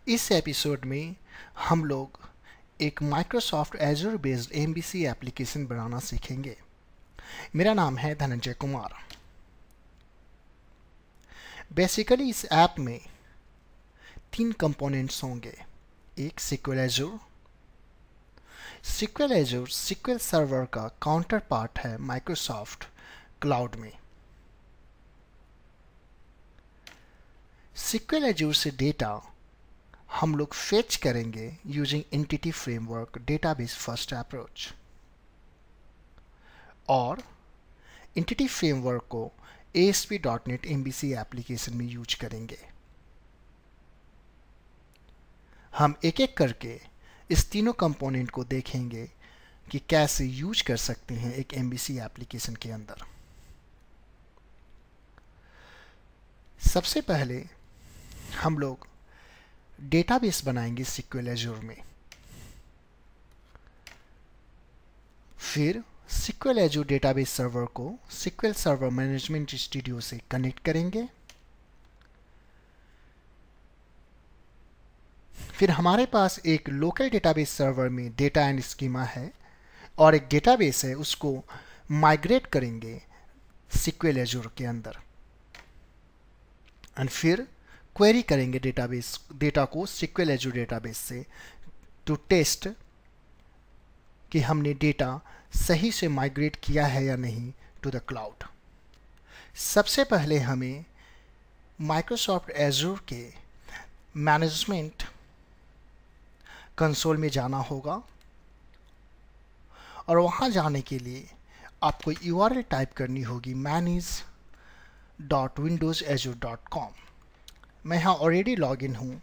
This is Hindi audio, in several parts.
इस एपिसोड में हम लोग एक Microsoft Azure based MVC application बनाना सीखेंगे। मेरा नाम है धनंजय कुमार। बेसिकली इस ऐप में 3 कंपोनेंट्स होंगे। एक SQL Azure. SQL Azure SQL server का काउंटर पार्ट है माइक्रोसॉफ्ट क्लाउड में। SQL एजूर से डेटा हम लोग फेच करेंगे using entity framework database first approach, और एंटिटी फ्रेमवर्क को ASP.NET MVC एप्लीकेशन में यूज करेंगे। हम एक एक करके इस तीनों कंपोनेंट को देखेंगे कि कैसे यूज कर सकते हैं एक MVC एप्लीकेशन के अंदर। सबसे पहले हम लोग डेटाबेस बनाएंगे SQL एजूर में। फिर SQL एजूर डेटाबेस सर्वर को SQL सर्वर मैनेजमेंट स्टूडियो से कनेक्ट करेंगे। फिर हमारे पास एक लोकल डेटाबेस सर्वर में डेटा एंड स्कीमा है और एक डेटाबेस है, उसको माइग्रेट करेंगे SQL एजूर के अंदर। एंड फिर क्वेरी करेंगे डेटा को SQL एजूर डेटाबेस से टू टेस्ट कि हमने डेटा सही से माइग्रेट किया है या नहीं टू द क्लाउड। सबसे पहले हमें माइक्रोसॉफ्ट एजूर के मैनेजमेंट कंसोल में जाना होगा, और वहां जाने के लिए आपको URL टाइप करनी होगी manage.windowsazure.com। मैं यहाँ ऑलरेडी लॉगिन हूँ,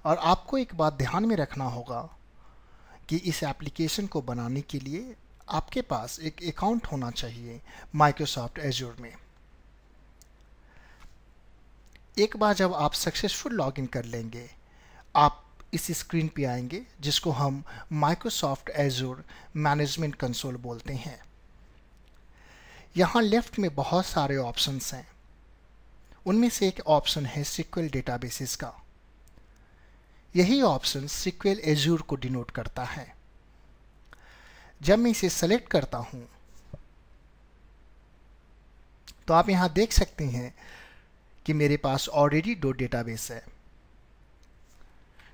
और आपको एक बात ध्यान में रखना होगा कि इस एप्लीकेशन को बनाने के लिए आपके पास एक अकाउंट होना चाहिए माइक्रोसॉफ्ट एजूर में। एक बार जब आप सक्सेसफुल लॉगिन कर लेंगे, आप इस स्क्रीन पे आएंगे जिसको हम माइक्रोसॉफ्ट एजूर मैनेजमेंट कंसोल बोलते हैं। यहाँ लेफ्ट में बहुत सारे ऑप्शंस हैं। उनमें से एक ऑप्शन है SQL डेटाबेसेस का। यही ऑप्शन SQL एजूर को डिनोट करता है। जब मैं इसे सेलेक्ट करता हूं तो आप यहां देख सकते हैं कि मेरे पास ऑलरेडी 2 डेटाबेस है।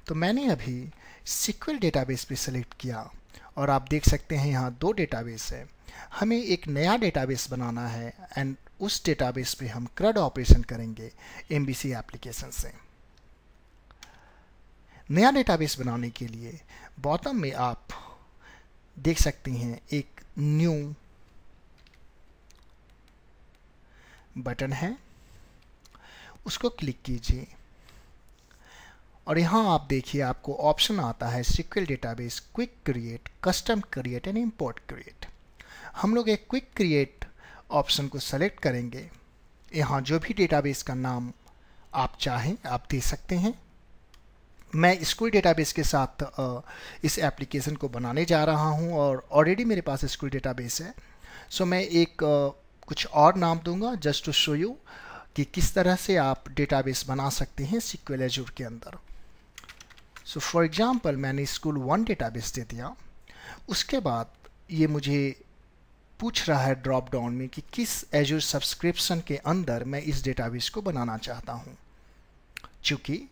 तो मैंने अभी SQL डेटाबेस पे सेलेक्ट किया, और आप देख सकते हैं यहां 2 डेटाबेस है। हमें एक नया डेटाबेस बनाना है, एंड उस डेटाबेस पे हम CRUD ऑपरेशन करेंगे MVC एप्लीकेशन से। नया डेटाबेस बनाने के लिए बॉटम में आप देख सकते हैं एक न्यू बटन है, उसको क्लिक कीजिए, और यहाँ आप देखिए आपको ऑप्शन आता है SQL database quick create, custom create and import create. हम लोग एक क्विक क्रिएट ऑप्शन को सेलेक्ट करेंगे। यहाँ जो भी डेटाबेस का नाम आप चाहें आप दे सकते हैं। मैं SQL डेटाबेस के साथ इस एप्लीकेशन को बनाने जा रहा हूं, और ऑलरेडी मेरे पास SQL डेटाबेस है। सो मैं एक कुछ और नाम दूंगा जस्ट टू शो यू कि किस तरह से आप डेटाबेस बना सकते हैं SQL एजूर के अंदर। सो फॉर एग्जांपल मैंने स्कूल 1 डेटाबेस दे दिया। उसके बाद ये मुझे पूछ रहा है ड्रॉप डाउन में कि किस एजूर सब्सक्रिप्शन के अंदर मैं इस डेटाबेस को बनाना चाहता हूँ। चूँकि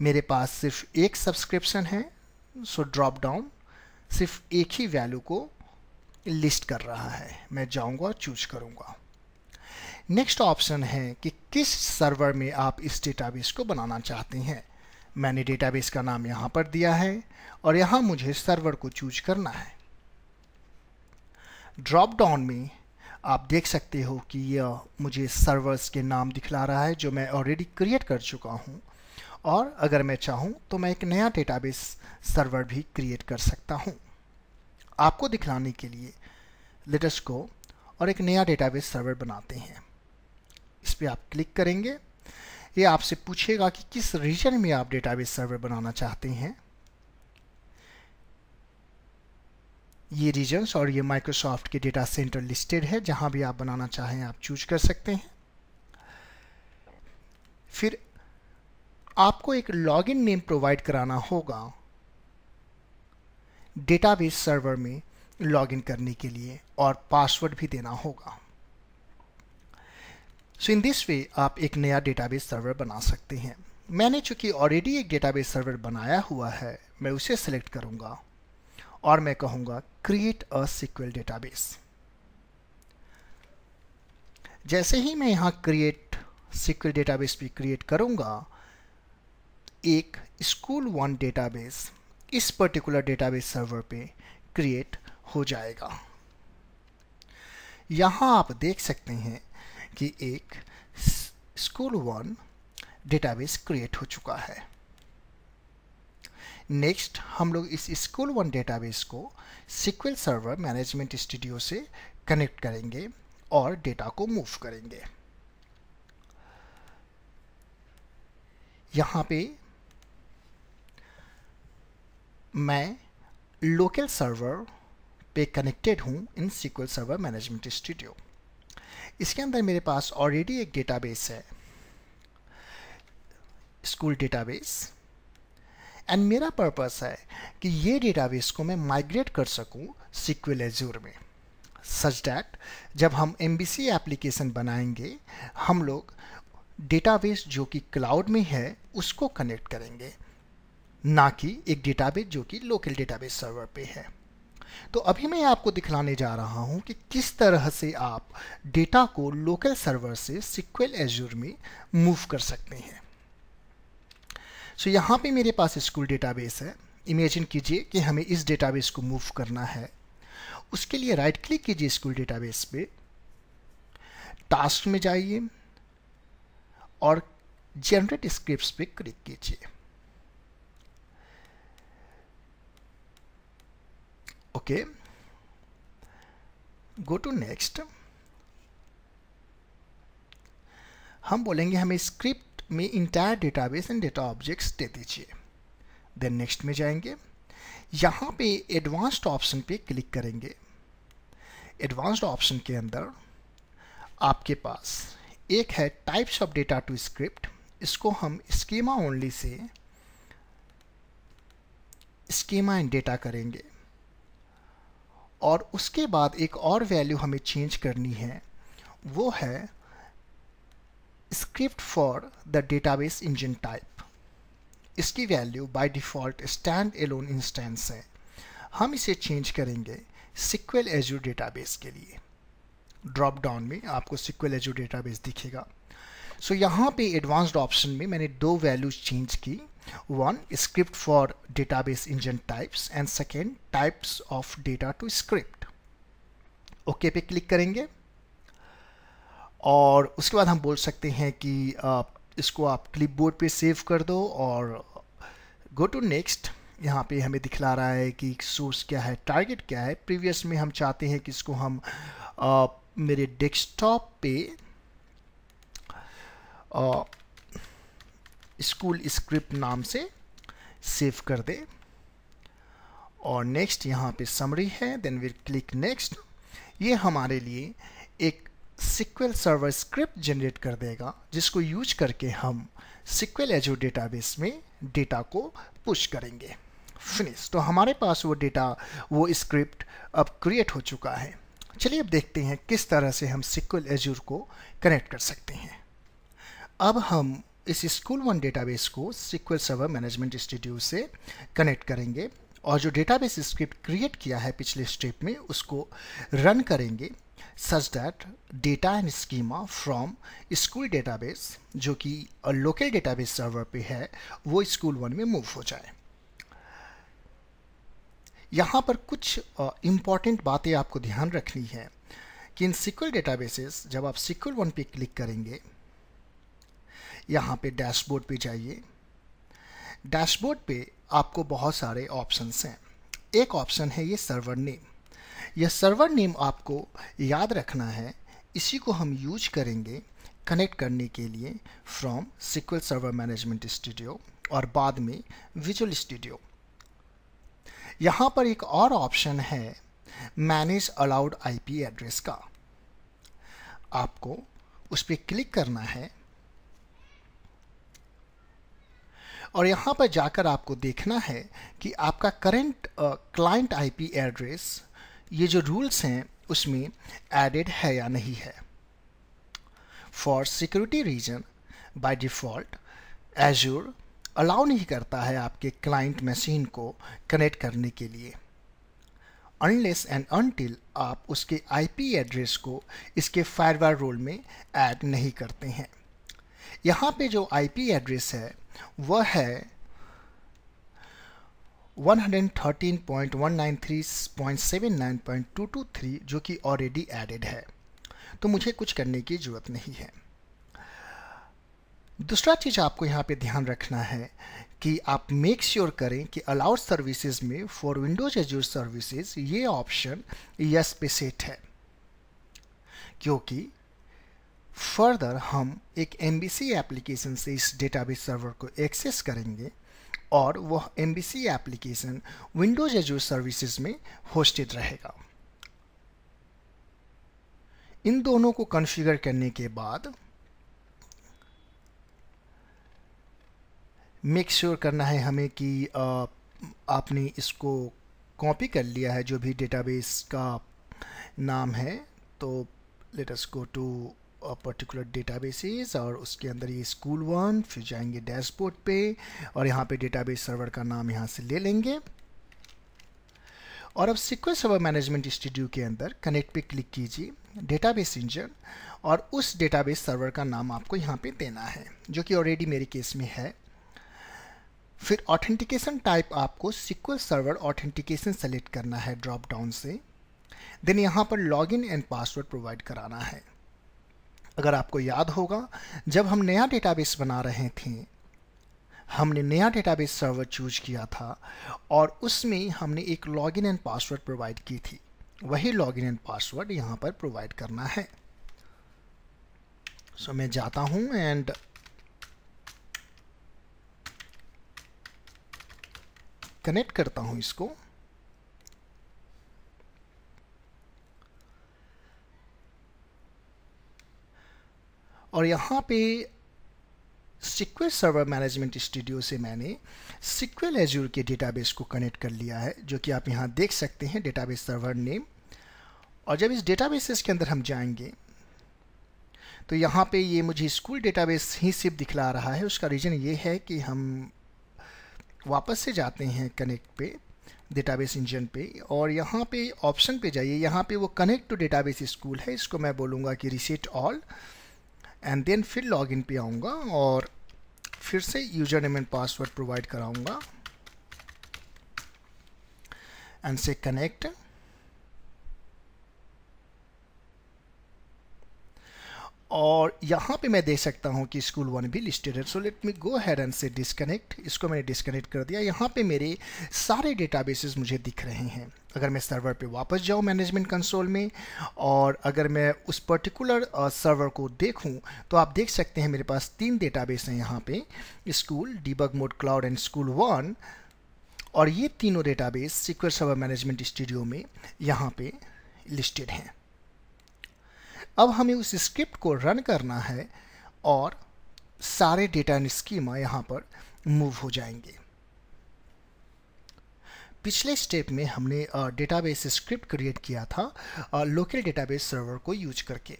मेरे पास सिर्फ एक सब्सक्रिप्शन है, सो ड्रॉप डाउन सिर्फ एक ही वैल्यू को लिस्ट कर रहा है। मैं जाऊंगा, चूज करूंगा। नेक्स्ट ऑप्शन है कि किस सर्वर में आप इस डेटाबेस को बनाना चाहते हैं। मैंने डेटाबेस का नाम यहां पर दिया है, और यहां मुझे सर्वर को चूज करना है। ड्रॉप डाउन में आप देख सकते हो कि यह मुझे सर्वर्स के नाम दिखला रहा है जो मैं ऑलरेडी क्रिएट कर चुका हूं, और अगर मैं चाहूं तो मैं एक नया डेटाबेस सर्वर भी क्रिएट कर सकता हूं। आपको दिखलाने के लिए लेट अस गो और एक नया डेटाबेस सर्वर बनाते हैं। इस पे आप क्लिक करेंगे। ये आपसे पूछेगा कि किस रीजन में आप डेटाबेस सर्वर बनाना चाहते हैं। ये रीजन्स और ये माइक्रोसॉफ्ट के डेटा सेंटर लिस्टेड है, जहां भी आप बनाना चाहें आप चूज कर सकते हैं। फिर आपको एक लॉगिन नेम प्रोवाइड कराना होगा डेटाबेस सर्वर में लॉगिन करने के लिए और पासवर्ड भी देना होगा। सो इन दिस वे आप एक नया डेटाबेस सर्वर बना सकते हैं। मैंने चूंकि ऑलरेडी एक डेटाबेस सर्वर बनाया हुआ है, मैं उसे सेलेक्ट करूंगा और मैं कहूंगा क्रिएट अ सीक्वल डेटाबेस। जैसे ही मैं यहां क्रिएट सीक्वल डेटाबेस भी क्रिएट करूंगा, एक स्कूल वन डेटाबेस इस पर्टिकुलर डेटाबेस सर्वर पे क्रिएट हो जाएगा। यहां आप देख सकते हैं कि एक स्कूल वन डेटाबेस क्रिएट हो चुका है। नेक्स्ट हम लोग इस स्कूल वन डेटाबेस को सीक्वल सर्वर मैनेजमेंट स्टूडियो से कनेक्ट करेंगे और डेटा को मूव करेंगे। यहां पे मैं लोकल सर्वर पे कनेक्टेड हूं in SQL server management studio. इसके अंदर मेरे पास ऑलरेडी एक डेटाबेस है, स्कूल डेटाबेस, एंड मेरा पर्पस है कि ये डेटाबेस को मैं माइग्रेट कर सकूं सीक्वल एज्योर में, सच दैट जब हम MVC एप्लीकेशन बनाएंगे हम लोग डेटाबेस जो कि क्लाउड में है उसको कनेक्ट करेंगे, ना कि एक डेटाबेस जो कि लोकल डेटाबेस सर्वर पे है। तो अभी मैं आपको दिखलाने जा रहा हूं कि किस तरह से आप डेटा को लोकल सर्वर से सीक्वल एज्योर में मूव कर सकते हैं। सो यहां पे मेरे पास स्कूल डेटाबेस है। इमेजिन कीजिए कि हमें इस डेटाबेस को मूव करना है। उसके लिए राइट क्लिक कीजिए स्कूल डेटाबेस पे, टास्क में जाइए और जनरेट स्क्रिप्ट्स पे क्लिक कीजिए। Okay, go to next. हम बोलेंगे हमें स्क्रिप्ट में entire database and data objects दे दीजिए। देन नेक्स्ट में जाएंगे, यहां पे एडवांस्ड ऑप्शन पे क्लिक करेंगे। एडवांस्ड ऑप्शन के अंदर आपके पास एक है types of data to script. इसको हम स्कीमा ओनली से स्कीमा एंड डेटा करेंगे और उसके बाद एक और वैल्यू हमें चेंज करनी है, वो है script for the database engine type. इसकी value by default standalone instance है। हम इसे चेंज करेंगे सीक्वल एज्योर डेटाबेस के लिए। ड्रॉप डाउन में आपको सीक्वल एज्योर डेटाबेस दिखेगा। सो यहाँ पे एडवांस्ड ऑप्शन में मैंने दो वैल्यूज चेंज की, one script for database engine types and second types of data to script. Okay पे क्लिक करेंगे और उसके बाद हम बोल सकते हैं कि इसको आप क्लिपबोर्ड पे सेव कर दो और गो टू नेक्स्ट। यहाँ पे हमें दिखला रहा है कि सोर्स क्या है, टारगेट क्या है। प्रीवियस में हम चाहते हैं कि इसको हम मेरे डेस्कटॉप पे स्कूल स्क्रिप्ट नाम से सेव कर दे और नेक्स्ट यहाँ पे समरी है। Then will click next. ये हमारे लिए एक सीक्वल सर्वर स्क्रिप्ट जनरेट कर देगा जिसको यूज करके हम सीक्वल एज्योर डेटाबेस में डेटा को पुश करेंगे। फिनिश। तो हमारे पास वो डेटा, वो स्क्रिप्ट अब क्रिएट हो चुका है। चलिए अब देखते हैं किस तरह से हम सीक्वल एज्योर को कनेक्ट कर सकते हैं। अब हम इस स्कूल वन डेटाबेस को सीक्वल सर्वर मैनेजमेंट स्टूडियो से कनेक्ट करेंगे और जो डेटाबेस स्क्रिप्ट क्रिएट किया है पिछले स्टेप में उसको रन करेंगे such that data and schema from school database जो कि लोकल डेटाबेस सर्वर पे है वो स्कूल वन में मूव हो जाए। यहाँ पर कुछ इम्पॉर्टेंट बातें आपको ध्यान रखनी है कि इन सीक्वल डेटाबेसेस जब आप सीक्वल वन पे क्लिक करेंगे, यहाँ पे डैशबोर्ड पे जाइए। डैशबोर्ड पे आपको बहुत सारे ऑप्शंस हैं। एक ऑप्शन है ये सर्वर नेम। यह सर्वर नेम आपको याद रखना है, इसी को हम यूज करेंगे कनेक्ट करने के लिए from SQL server management studio और बाद में विजुअल स्टूडियो। यहाँ पर एक और ऑप्शन है मैनेज अलाउड आईपी एड्रेस का। आपको उस पर क्लिक करना है और यहाँ पर जाकर आपको देखना है कि आपका करंट क्लाइंट आईपी एड्रेस, ये जो रूल्स हैं उसमें एडेड है या नहीं है। For security reason by default Azure allow नहीं करता है आपके क्लाइंट मशीन को कनेक्ट करने के लिए, अनलेस एंड अनटिल आप उसके आईपी एड्रेस को इसके फायरवॉल रोल में ऐड नहीं करते हैं। यहाँ पे जो आईपी एड्रेस है वह है 113.193.79.223 जो कि ऑलरेडी एडेड है, तो मुझे कुछ करने की ज़रूरत नहीं है। दूसरा चीज़ आपको यहाँ पे ध्यान रखना है कि आप मेक श्योर करें कि अलाउड सर्विसेज में फॉर विंडोज एज्योर सर्विसेज ये ऑप्शन यस पे सेट है, क्योंकि फर्दर हम एक एमबीसी एप्लीकेशन से इस डेटाबेस सर्वर को एक्सेस करेंगे और वह MBC application Windows azure services में होस्टेड रहेगा। इन दोनों को कॉन्फ़िगर करने के बाद मेक श्योर करना है हमें कि आपने इसको कॉपी कर लिया है जो भी डेटाबेस का नाम है। तो let us go to particular databases और उसके अंदर ये स्कूल 1, फिर जाएंगे डैशबोर्ड पे और यहाँ पे डेटाबेस सर्वर का नाम यहाँ से ले लेंगे और अब SQL सर्वर मैनेजमेंट स्टूडियो के अंदर कनेक्ट पे क्लिक कीजिए, डेटाबेस इंजन, और उस डेटाबेस सर्वर का नाम आपको यहाँ पे देना है जो कि ऑलरेडी मेरे केस में है। फिर ऑथेंटिकेशन टाइप आपको SQL सर्वर ऑथेंटिकेशन सेलेक्ट करना है ड्रॉप डाउन से, देन यहाँ पर लॉगिन एंड पासवर्ड प्रोवाइड कराना है। अगर आपको याद होगा जब हम नया डेटाबेस बना रहे थे हमने नया डेटाबेस सर्वर चूज किया था और उसमें हमने एक लॉगिन एंड पासवर्ड प्रोवाइड की थी, वही लॉगिन एंड पासवर्ड यहाँ पर प्रोवाइड करना है। सो मैं जाता हूँ एंड कनेक्ट करता हूँ इसको। और यहाँ पे SQL सर्वर मैनेजमेंट स्टूडियो से मैंने SQL एज्योर के डेटाबेस को कनेक्ट कर लिया है जो कि आप यहाँ देख सकते हैं डेटाबेस सर्वर नेम। और जब इस डेटाबेसेस के अंदर हम जाएंगे तो यहाँ पे ये मुझे स्कूल डेटाबेस ही सिर्फ दिखला रहा है। उसका रीज़न ये है कि हम वापस से जाते हैं कनेक्ट पे डेटाबेस इंजन पे और यहाँ पे ऑप्शन पे जाइए, यहाँ पे वो कनेक्ट टू डेटाबेस स्कूल है, इसको मैं बोलूँगा कि रीसेट ऑल एंड देन फिर लॉगिन पे आऊँगा और फिर से user name and password provide कराऊँगा एंड से कनेक्ट। और यहाँ पे मैं देख सकता हूँ कि स्कूल 1 भी लिस्टेड है। So let me go ahead and से डिस्कनेक्ट। इसको मैंने डिस्कनेक्ट कर दिया। यहाँ पे मेरे सारे डेटाबेसेस मुझे दिख रहे हैं। अगर मैं सर्वर पे वापस जाऊँ मैनेजमेंट कंसोल में और अगर मैं उस पर्टिकुलर सर्वर को देखूँ तो आप देख सकते हैं मेरे पास 3 डेटाबेस हैं यहाँ पे, school, debug mode cloud and school 1। और ये तीनों database SQL server management studio में यहाँ पे लिस्टेड हैं। अब हमें उस स्क्रिप्ट को रन करना है और सारे डेटा एंड स्कीमा यहाँ पर मूव हो जाएंगे। पिछले स्टेप में हमने डेटाबेस स्क्रिप्ट क्रिएट किया था लोकल डेटाबेस सर्वर को यूज करके।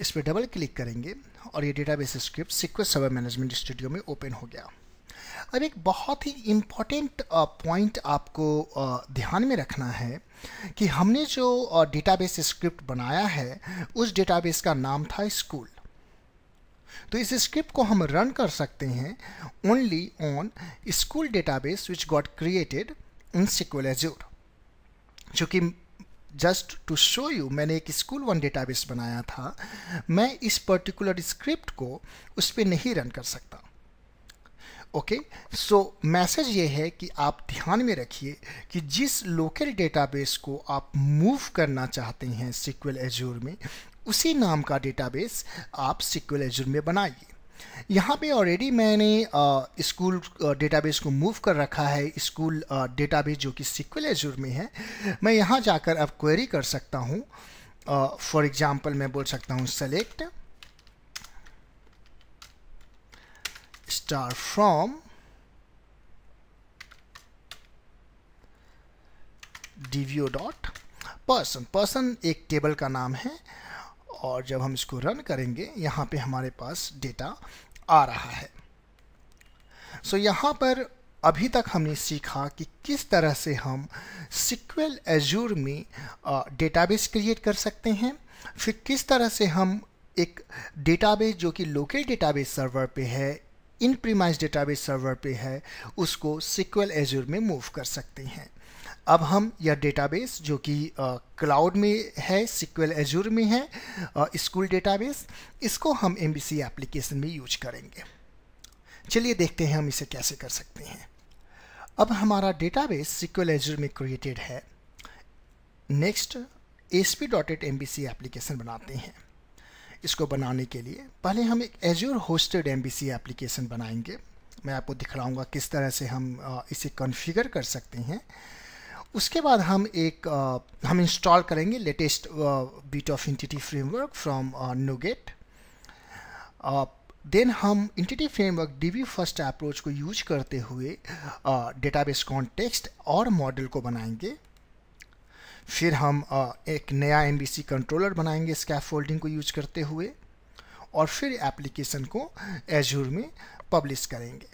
इस पर डबल क्लिक करेंगे और ये database script SQL server management studio में ओपन हो गया। अब एक बहुत ही इम्पॉर्टेंट पॉइंट आपको ध्यान में रखना है कि हमने जो डेटाबेस स्क्रिप्ट बनाया है उस डेटाबेस का नाम था स्कूल। तो इस स्क्रिप्ट को हम रन कर सकते हैं only on school database which got created in SQL azure. जो कि जस्ट टू शो यू मैंने एक स्कूल 1 डेटाबेस बनाया था, मैं इस पर्टिकुलर स्क्रिप्ट को उस पर नहीं रन कर सकता। ओके, सो मैसेज ये है कि आप ध्यान में रखिए कि जिस लोकल डेटाबेस को आप मूव करना चाहते हैं SQL एज्योर में, उसी नाम का डेटाबेस आप SQL एज्योर में बनाइए। यहाँ पे ऑलरेडी मैंने स्कूल डेटाबेस को मूव कर रखा है, स्कूल डेटाबेस जो कि SQL एज्योर में है। मैं यहाँ जाकर अब क्वेरी कर सकता हूँ। फॉर एग्जांपल मैं बोल सकता हूँ select star from dvo.person, person एक टेबल का नाम है, और जब हम इसको रन करेंगे यहाँ पे हमारे पास डेटा आ रहा है। सो यहाँ पर अभी तक हमने सीखा कि किस तरह से हम SQL एजूर में डेटाबेस क्रिएट कर सकते हैं, फिर किस तरह से हम एक डेटाबेस जो कि लोकल डेटाबेस सर्वर पे है, इन प्रीमाइस डेटाबेस सर्वर पे है, उसको SQL एजूर में मूव कर सकते हैं। अब हम यह डेटाबेस जो कि क्लाउड में है, SQL एजूर में है, स्कूल डेटाबेस, इसको हम MVC एप्लीकेशन में यूज करेंगे। चलिए देखते हैं हम इसे कैसे कर सकते हैं। अब हमारा डेटाबेस SQL एजूर में क्रिएटेड है। नेक्स्ट ASP.NET एप्लीकेशन बनाते हैं। इसको बनाने के लिए पहले हम एक एजूर होस्टेड MVC एप्लीकेशन बनाएंगे। मैं आपको दिखलाऊंगा किस तरह से हम इसे कॉन्फ़िगर कर सकते हैं। उसके बाद हम इंस्टॉल करेंगे latest bit of entity framework from NuGet। Then हम entity framework DB first approach को यूज करते हुए डेटाबेस कॉन्टेक्स्ट और मॉडल को बनाएंगे। फिर हम एक नया MVC कंट्रोलर बनाएंगे स्कैफोल्डिंग को यूज करते हुए, और फिर एप्लीकेशन को एजूर में पब्लिश करेंगे।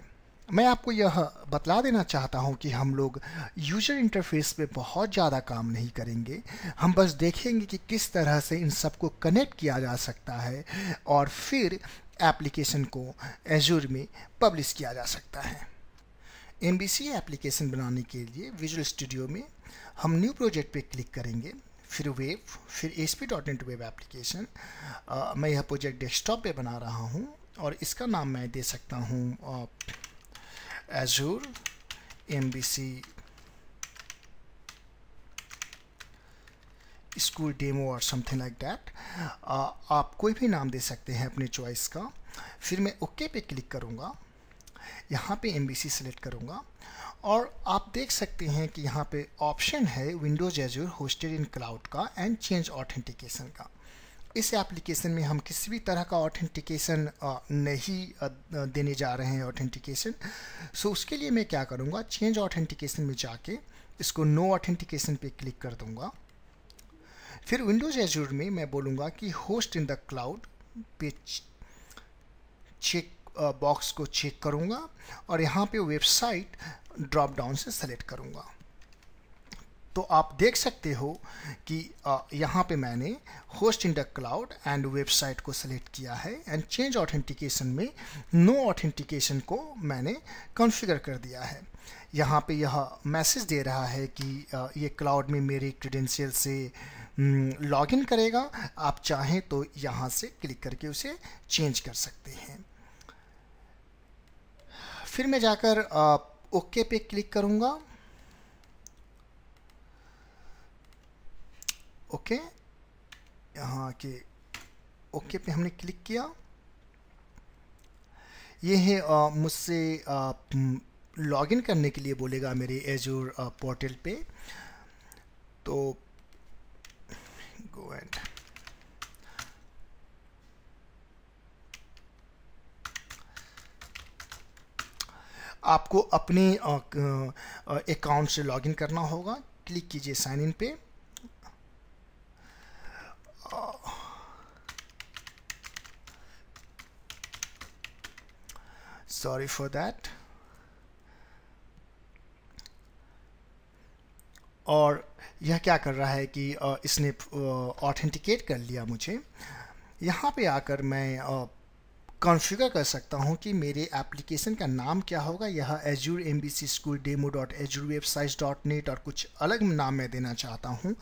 मैं आपको यह बतला देना चाहता हूं कि हम लोग यूजर इंटरफेस पे बहुत ज़्यादा काम नहीं करेंगे। हम बस देखेंगे कि किस तरह से इन सबको कनेक्ट किया जा सकता है और फिर एप्लीकेशन को एजूर में पब्लिश किया जा सकता है। MVC एप्लीकेशन बनाने के लिए विजुअल स्टूडियो में हम न्यू प्रोजेक्ट पे क्लिक करेंगे, फिर वेब, फिर ASP.NET वेब एप्लीकेशन। मैं यह प्रोजेक्ट डेस्कटॉप पे बना रहा हूँ और इसका नाम मैं दे सकता हूँ एजूर MVC स्कूल डेमो और समथिंग लाइक दैट। आप कोई भी नाम दे सकते हैं अपनी चॉइस का। फिर मैं ओके पे क्लिक करूँगा, यहाँ पे MVC सेलेक्ट करूँगा, और आप देख सकते हैं कि यहाँ पे ऑप्शन है विंडोज एजूर होस्टेड इन क्लाउड का एंड चेंज ऑथेंटिकेशन का। इस एप्लीकेशन में हम किसी भी तरह का ऑथेंटिकेशन नहीं देने जा रहे हैं ऑथेंटिकेशन। सो उसके लिए मैं क्या करूँगा, चेंज ऑथेंटिकेशन में जाके इसको नो ऑथेंटिकेशन पे क्लिक कर दूँगा। फिर विंडोज एजूर में मैं बोलूँगा कि होस्ट इन द क्लाउड पे चेक बॉक्स को चेक करूँगा, और यहाँ पे वेबसाइट ड्रॉप डाउन से सेलेक्ट करूँगा। तो आप देख सकते हो कि यहाँ पे मैंने host in the cloud and website को सिलेक्ट किया है, एंड चेंज ऑथेंटिकेशन में नो ऑथेंटिकेशन को मैंने कॉन्फ़िगर कर दिया है। यहाँ पे यह मैसेज दे रहा है कि ये क्लाउड में मेरे क्रेडेंशियल से लॉगिन करेगा। आप चाहें तो यहाँ से क्लिक करके उसे चेंज कर सकते हैं। फिर मैं जाकर ओके पे क्लिक करूँगा। ओके, यहाँ के ओके पे हमने क्लिक किया। ये है मुझसे लॉगिन करने के लिए बोलेगा मेरे एजूर पोर्टल पे। तो गो एंड आपको अपने अकाउंट से लॉगिन करना होगा। क्लिक कीजिए साइन इन पे। Sorry for that. और यह क्या कर रहा है कि इसने ऑथेंटिकेट कर लिया मुझे। यहाँ पे आकर मैं कॉन्फ़िगर कर सकता हूँ कि मेरे एप्लीकेशन का नाम क्या होगा। यह Azure MVC school demo .azurwebsites.net और कुछ अलग नाम मैं देना चाहता हूँ।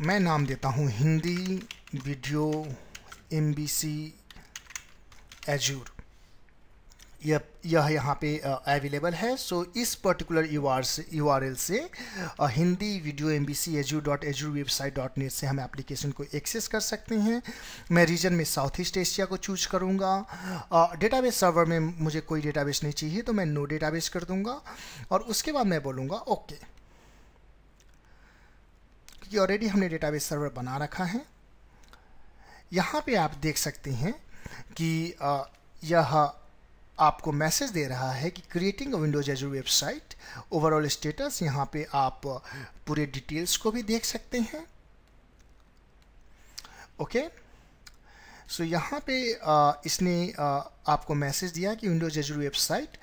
मैं नाम देता हूँ हिंदी वीडियो MVC एजूर। यह यहाँ पे अवेलेबल है। सो इस पर्टिकुलर URL से हिंदी वीडियो MVC azure.azurwebsite.net से हम एप्लीकेशन को एक्सेस कर सकते हैं। मैं रीजन में साउथ ईस्ट एशिया को चूज करूँगा। डेटाबेस सर्वर में मुझे कोई डेटाबेस नहीं चाहिए, तो मैं नो डेटाबेस कर दूँगा, और उसके बाद मैं बोलूँगा ओके, क्योंकि ऑलरेडी हमने डेटाबेस सर्वर बना रखा है। यहाँ पे आप देख सकते हैं कि यह आपको मैसेज दे रहा है कि creating a Windows Azure website, overall status. यहाँ पे आप पूरे डिटेल्स को भी देख सकते हैं। ओके, सो यहाँ पे इसने आपको मैसेज दिया कि Windows Azure website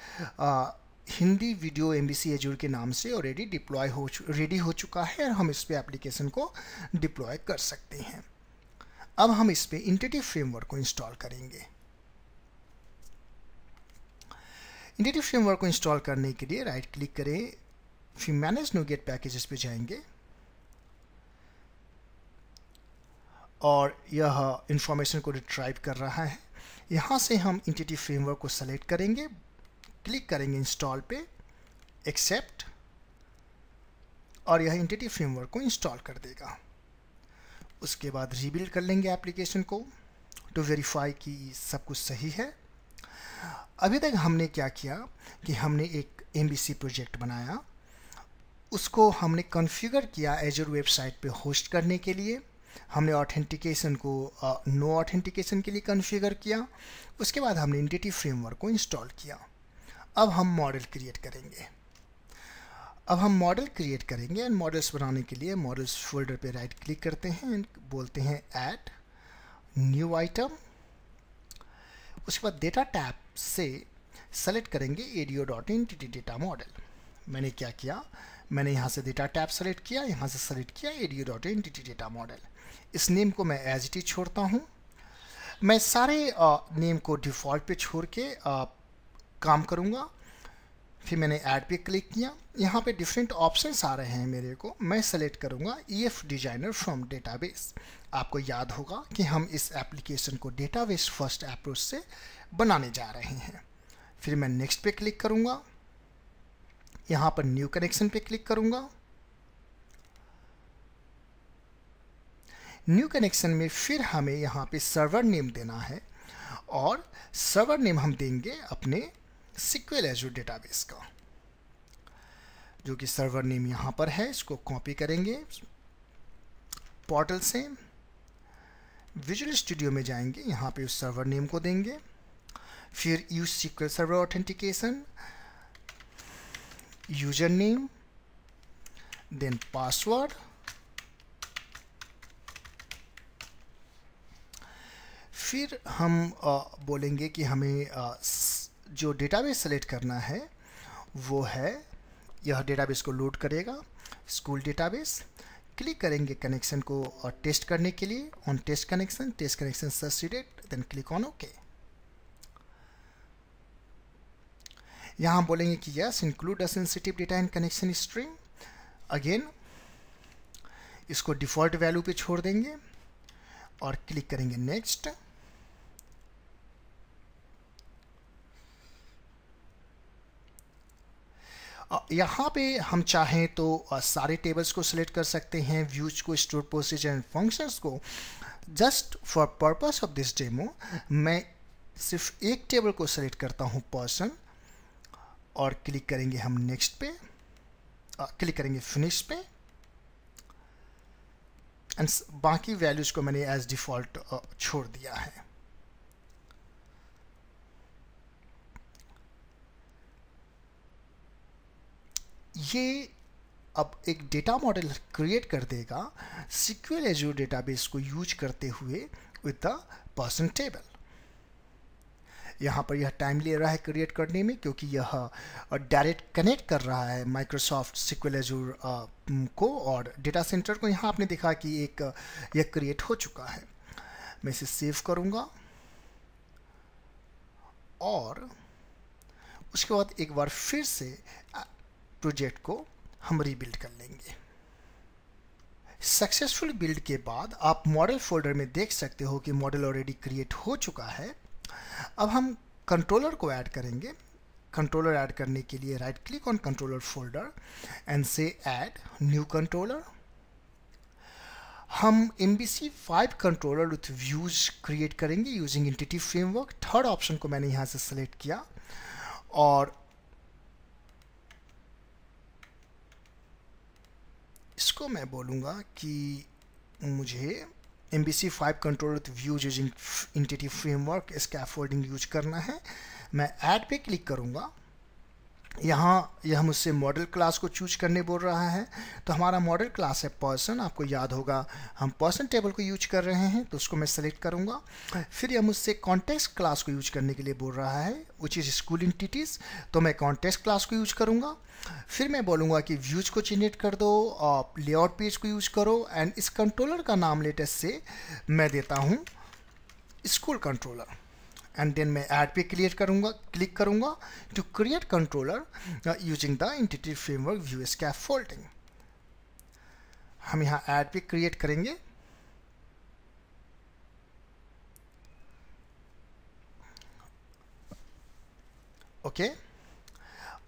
Hindi video MVC Azure के नाम से ऑलरेडी रेडी हो चुका है और हम इस पे एप्लीकेशन को डिप्लॉय कर सकते हैं। अब हम इस पे इंटिटी फ्रेमवर्क को इंस्टॉल करेंगे। इंटिटी फ्रेमवर्क को इंस्टॉल करने के लिए राइट क्लिक करें, फिर मैनेज NuGet पैकेजेस पे जाएंगे और यह इंफॉर्मेशन को रिट्राइव कर रहा है। यहाँ से हम इंटिटी फ्रेमवर्क को सेलेक्ट करेंगे, क्लिक करेंगे इंस्टॉल पे, एक्सेप्ट, और यह इंटिटी फ्रेमवर्क को इंस्टॉल कर देगा। उसके बाद रीबिल्ड कर लेंगे एप्लीकेशन को टू वेरीफाई कि सब कुछ सही है। अभी तक हमने क्या किया कि हमने एक एमबीसी प्रोजेक्ट बनाया, उसको हमने कॉन्फ़िगर किया एजूर वेबसाइट पे होस्ट करने के लिए। हमने ऑथेंटिकेशन को नो ऑथेंटिकेशन के लिए कॉन्फ़िगर किया। उसके बाद हमने इंटिटी फ्रेमवर्क को इंस्टॉल किया। अब हम मॉडल क्रिएट करेंगे। एंड मॉडल्स बनाने के लिए मॉडल्स फोल्डर पे राइट क्लिक करते हैं एंड बोलते हैं ऐड न्यू आइटम। उसके बाद डेटा टैब से सेलेक्ट करेंगे ADO.entity डेटा मॉडल। मैंने क्या किया, मैंने यहाँ से डेटा टैब सेलेक्ट किया, यहाँ से सेलेक्ट किया ADO.entity डेटा मॉडल। इस नेम को मैं एज इट इज छोड़ता हूँ। मैं सारे नेम को डिफ़ॉल्ट पे छोड़ के काम करूँगा। फिर मैंने ऐड पे क्लिक किया। यहाँ पे डिफरेंट ऑप्शंस आ रहे हैं मेरे को। मैं सेलेक्ट करूँगा EF डिजाइनर फ्रॉम डेटाबेस। आपको याद होगा कि हम इस एप्लीकेशन को डेटाबेस फर्स्ट अप्रोच से बनाने जा रहे हैं। फिर मैं नेक्स्ट पे क्लिक करूँगा, यहाँ पर न्यू कनेक्शन पे क्लिक करूँगा। न्यू कनेक्शन में फिर हमें यहाँ पे सर्वर नेम देना है और सर्वर नेम हम देंगे अपने SQL एजूर डेटाबेस का, जो कि सर्वर नेम यहाँ पर है। इसको कॉपी करेंगे, पोर्टल से विजुअल स्टूडियो में जाएंगे, यहाँ पे उस सर्वर नेम को देंगे। फिर use SQL server authentication, user name, then password. फिर हम बोलेंगे कि हमें जो डेटाबेस सेलेक्ट करना है वो है, यह डेटाबेस को लोड करेगा, स्कूल डेटाबेस। क्लिक करेंगे कनेक्शन को और टेस्ट करने के लिए on test connection succeeded, then click on okay. यहाँ बोलेंगे कि yes include a sensitive data in connection string. Again इसको डिफ़ॉल्ट वैल्यू पे छोड़ देंगे और क्लिक करेंगे नेक्स्ट। यहाँ पे हम चाहें तो सारे टेबल्स को सिलेक्ट कर सकते हैं, व्यूज को, स्टोर प्रोसीजर एंड फंक्शंस को। Just for purpose of this demo मैं सिर्फ एक टेबल को सिलेक्ट करता हूँ, पर्सन, और क्लिक करेंगे हम नेक्स्ट पे, क्लिक करेंगे फिनिश पे, एंड बाकी वैल्यूज को मैंने एज डिफ़ॉल्ट छोड़ दिया है। ये अब एक डेटा मॉडल क्रिएट कर देगा SQL एजूर डेटाबेस को यूज करते हुए विद द पर्सन टेबल। यहाँ पर यह टाइम ले रहा है क्रिएट करने में, क्योंकि यह डायरेक्ट कनेक्ट कर रहा है माइक्रोसॉफ्ट SQL एजूर को और डेटा सेंटर को। यहाँ आपने देखा कि यह क्रिएट हो चुका है। मैं इसे सेव करूँगा और उसके बाद एक बार फिर से प्रोजेक्ट को हम रीबिल्ड कर लेंगे। सक्सेसफुल बिल्ड के बाद आप मॉडल फोल्डर में देख सकते हो कि मॉडल ऑलरेडी क्रिएट हो चुका है। अब हम कंट्रोलर को ऐड करेंगे। कंट्रोलर ऐड करने के लिए right click on controller folder and से ऐड न्यू कंट्रोलर। हम MVC5 controller with views create करेंगे using entity framework. Third option को मैंने यहाँ से सेलेक्ट किया और इसको मैं बोलूँगा कि मुझे MVC5 controller with views using entity framework scaffolding use करना है। मैं ऐड पे क्लिक करूँगा। यहाँ यह मुझसे मॉडल क्लास को चूज करने बोल रहा है, तो हमारा मॉडल क्लास है पर्सन। आपको याद होगा हम पर्सन टेबल को यूज कर रहे हैं, तो उसको मैं सेलेक्ट करूँगा। फिर यह मुझसे कॉन्टेक्स्ट क्लास को यूज करने के लिए बोल रहा है, विच इज़ स्कूल एंटिटीज़, तो मैं कॉन्टेक्स्ट क्लास को यूज करूँगा। फिर मैं बोलूँगा कि व्यूज को जनरेट कर दो और लेआउट पेज को यूज करो, एंड इस कंट्रोलर का नाम लेटेस्ट से मैं देता हूँ स्कूल कंट्रोलर। एंड देन मैं ऐड पे क्लिक करूँगा to create controller using the entity framework view scaffolding. हम यहाँ ऐड पे क्रिएट करेंगे। ओके,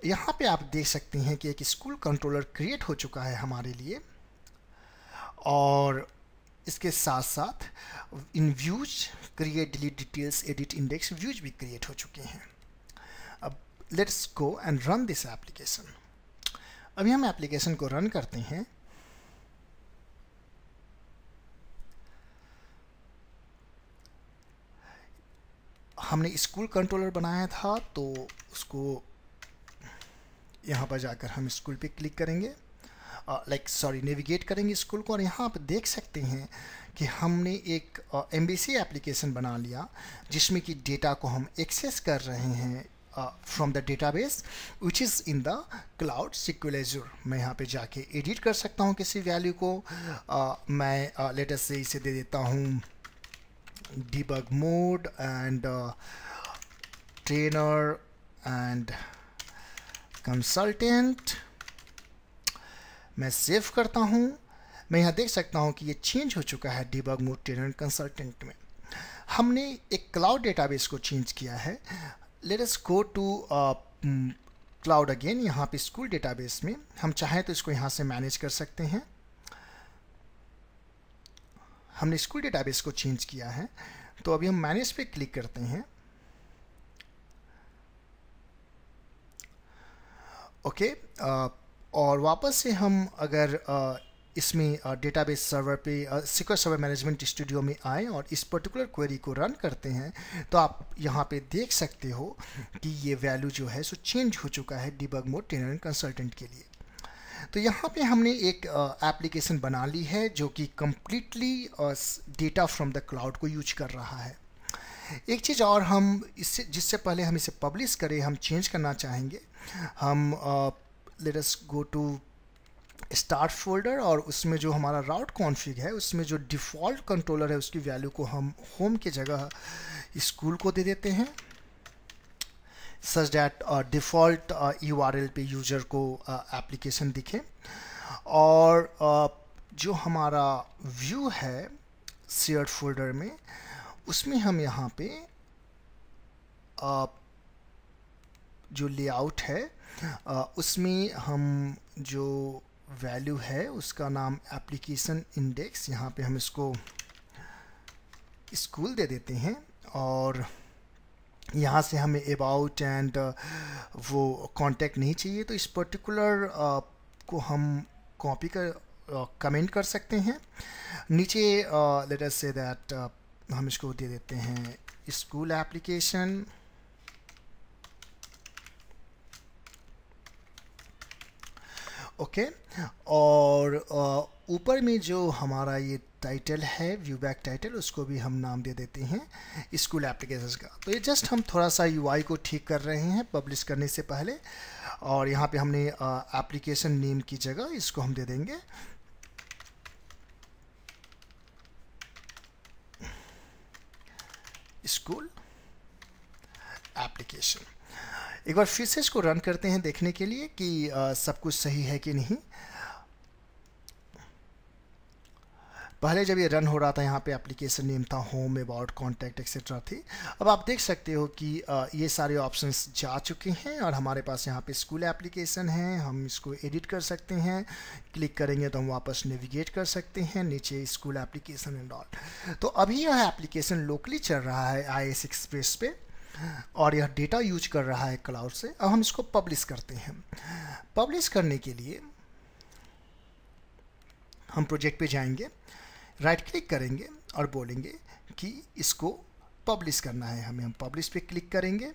यहाँ पे आप देख सकते हैं कि एक स्कूल कंट्रोलर क्रिएट हो चुका है हमारे लिए, और इसके साथ साथ इन views create, delete, details, edit, index views भी क्रिएट हो चुके हैं। अब let's go and run this application. अभी हम एप्लीकेशन को रन करते हैं। हमने स्कूल कंट्रोलर बनाया था, तो उसको यहाँ पर जाकर हम स्कूल पे क्लिक करेंगे, नेविगेट करेंगे स्कूल को, और यहाँ आप देख सकते हैं कि हमने एक एमबीसी एप्लीकेशन बना लिया जिसमें कि डेटा को हम एक्सेस कर रहे हैं from the database which is in the cloud SQL Azure। मैं यहाँ पे जाके एडिट कर सकता हूँ किसी वैल्यू को। मैं लेटेस्ट से इसे दे देता हूँ debug mode and trainer and consultant। मैं सेव करता हूँ। मैं यहाँ देख सकता हूँ कि ये चेंज हो चुका है debug mode, trainer and consultant में। हमने एक क्लाउड डेटाबेस को चेंज किया है। Let us go to cloud again. यहाँ पे स्कूल डेटाबेस में हम चाहें तो इसको यहाँ से मैनेज कर सकते हैं। हमने स्कूल डेटाबेस को चेंज किया है, तो अभी हम मैनेज पे क्लिक करते हैं। ओके, और वापस से हम अगर इसमें डेटाबेस सर्वर पे SQL सर्वर मैनेजमेंट स्टूडियो में आए और इस पर्टिकुलर क्वेरी को रन करते हैं, तो आप यहाँ पे देख सकते हो कि ये वैल्यू जो है सो चेंज हो चुका है debug mode, trainer and consultant के लिए। तो यहाँ पे हमने एक एप्लीकेशन बना ली है जो कि completely data from the cloud को यूज कर रहा है। एक चीज़ और हम इससे, जिससे पहले हम इसे पब्लिश करें, हम चेंज करना चाहेंगे। हम let us go to start folder, और उसमें जो हमारा राउट कॉन्फ़िग है उसमें जो डिफ़ॉल्ट कंट्रोलर है उसकी वैल्यू को हम होम के जगह स्कूल को दे देते हैं, सच दैट डिफ़ॉल्ट URL पे यूज़र को एप्लीकेशन दिखे। और जो हमारा व्यू है शेयर्ड फोल्डर में, उसमें हम यहाँ पे जो लेआउट है उसमें हम जो वैल्यू है उसका नाम एप्लीकेशन इंडेक्स, यहाँ पे हम इसको स्कूल दे देते हैं। और यहाँ से हमें अबाउट एंड वो कॉन्टैक्ट नहीं चाहिए, तो इस पर्टिकुलर को हम कॉपी कर कमेंट कर सकते हैं। नीचे लेट अस से दैट हम इसको दे देते हैं स्कूल एप्लीकेशन। ओके, और ऊपर में जो हमारा ये टाइटल है व्यू बैक टाइटल, उसको भी हम नाम दे देते हैं स्कूल एप्लीकेशंस का। तो ये जस्ट हम थोड़ा सा UI को ठीक कर रहे हैं पब्लिश करने से पहले। और यहाँ पे हमने एप्लीकेशन नेम की जगह इसको हम दे देंगे स्कूल एप्लीकेशन। एक बार फिर से इसको रन करते हैं देखने के लिए कि सब कुछ सही है कि नहीं। पहले जब ये रन हो रहा था यहाँ पे एप्लीकेशन नेम था होम, अबाउट, कॉन्टैक्ट एक्सेट्रा थी। अब आप देख सकते हो कि ये सारे ऑप्शंस जा चुके हैं और हमारे पास यहाँ पे स्कूल एप्लीकेशन है। हम इसको एडिट कर सकते हैं, क्लिक करेंगे तो हम वापस नेविगेट कर सकते हैं नीचे स्कूल एप्लीकेशन एंड ऑल। तो अभी यह एप्लीकेशन लोकली चल रहा है IIS एक्सप्रेस पे और यह डेटा यूज कर रहा है क्लाउड से। अब हम इसको पब्लिश करते हैं। पब्लिश करने के लिए हम प्रोजेक्ट पे जाएंगे, राइट क्लिक करेंगे और बोलेंगे कि इसको पब्लिश करना है हमें। हम पब्लिश पे क्लिक करेंगे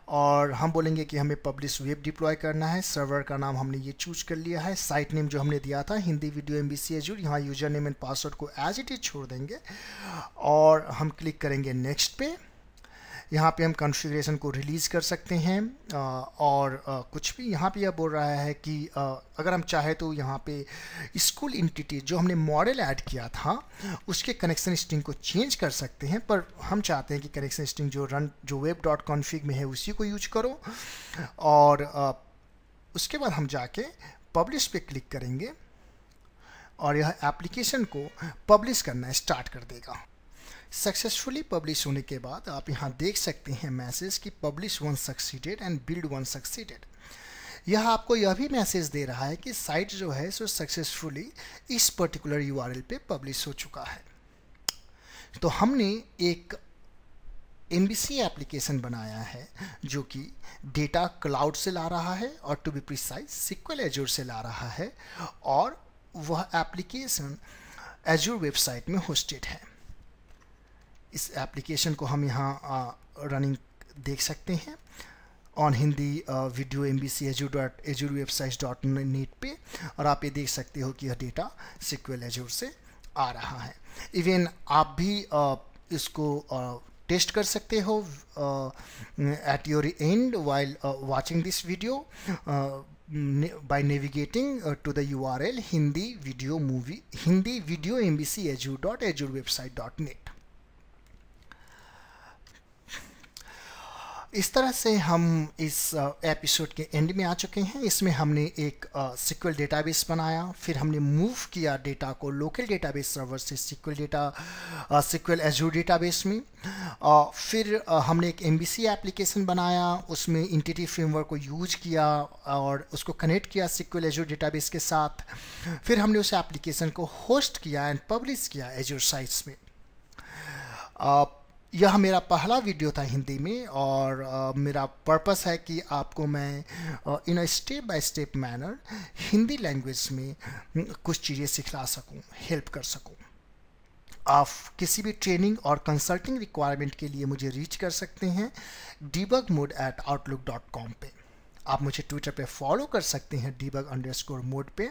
और हम बोलेंगे कि हमें पब्लिश वेब डिप्लॉय करना है। सर्वर का नाम हमने ये चूज कर लिया है। साइट नेम जो हमने दिया था हिंदी वीडियो एमबीसी एजूर, यहाँ यूजर नेम एंड पासवर्ड को एज इट इज छोड़ देंगे और हम क्लिक करेंगे नेक्स्ट पे। यहाँ पे हम कॉन्फ़िगरेशन को रिलीज़ कर सकते हैं और कुछ भी यहाँ पे यह बोल रहा है कि अगर हम चाहे तो यहाँ पे स्कूल एंटिटी जो हमने मॉडल ऐड किया था उसके कनेक्शन स्ट्रिंग को चेंज कर सकते हैं, पर हम चाहते हैं कि कनेक्शन स्ट्रिंग जो web.config में है उसी को यूज करो। और उसके बाद हम जाके पब्लिश पे क्लिक करेंगे और यह एप्लीकेशन को पब्लिश करना स्टार्ट कर देगा। सक्सेसफुली पब्लिश होने के बाद आप यहाँ देख सकते हैं मैसेज कि publish one succeeded and build one succeeded. यह आपको यह भी मैसेज दे रहा है कि साइट जो है सो सक्सेसफुली इस पर्टिकुलर यूआरएल पे पब्लिश हो चुका है। तो हमने एक एमबीसी एप्लीकेशन बनाया है जो कि डेटा क्लाउड से ला रहा है और to be precise sequel Azure से ला रहा है, और वह एप्लीकेशन एजूर वेबसाइट में होस्टेड है। इस एप्लीकेशन को हम यहाँ रनिंग देख सकते हैं on Hindi video MVC Azure वेबसाइट.net पे, और आप ये देख सकते हो कि यह डेटा सिक्वल एजूर से आ रहा है। इवन आप भी इसको टेस्ट कर सकते हो at your and while watching this video by navigating to the URL hindi video mbc azure.azurewebsite.net। इस तरह से हम इस एपिसोड के एंड में आ चुके हैं। इसमें हमने एक सिक्वल डेटाबेस बनाया, फिर हमने मूव किया डेटा को लोकल डेटाबेस सर्वर से सिक्वल एजूर डेटाबेस में। फिर हमने एक एमबीसी एप्लीकेशन बनाया, उसमें एंटिटी फ्रेमवर्क को यूज किया और उसको कनेक्ट किया सिक्वल एजूर डेटाबेस के साथ। फिर हमने उस एप्लीकेशन को होस्ट किया एंड पब्लिश किया एजूर साइट्स में। यह मेरा पहला वीडियो था हिंदी में, और मेरा पर्पस है कि आपको मैं in a step by step manner Hindi language में कुछ चीज़ें सिखला सकूं, हेल्प कर सकूं। आप किसी भी ट्रेनिंग और कंसल्टिंग रिक्वायरमेंट के लिए मुझे रीच कर सकते हैं debugmode@outlook.com पे। आप मुझे ट्विटर पे फॉलो कर सकते हैं debug_mode पे,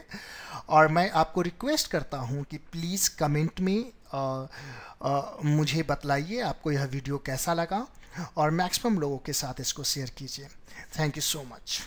और मैं आपको रिक्वेस्ट करता हूं कि प्लीज़ कमेंट में मुझे बतलाइए आपको यह वीडियो कैसा लगा, और मैक्सिमम लोगों के साथ इसको शेयर कीजिए। Thank you so much.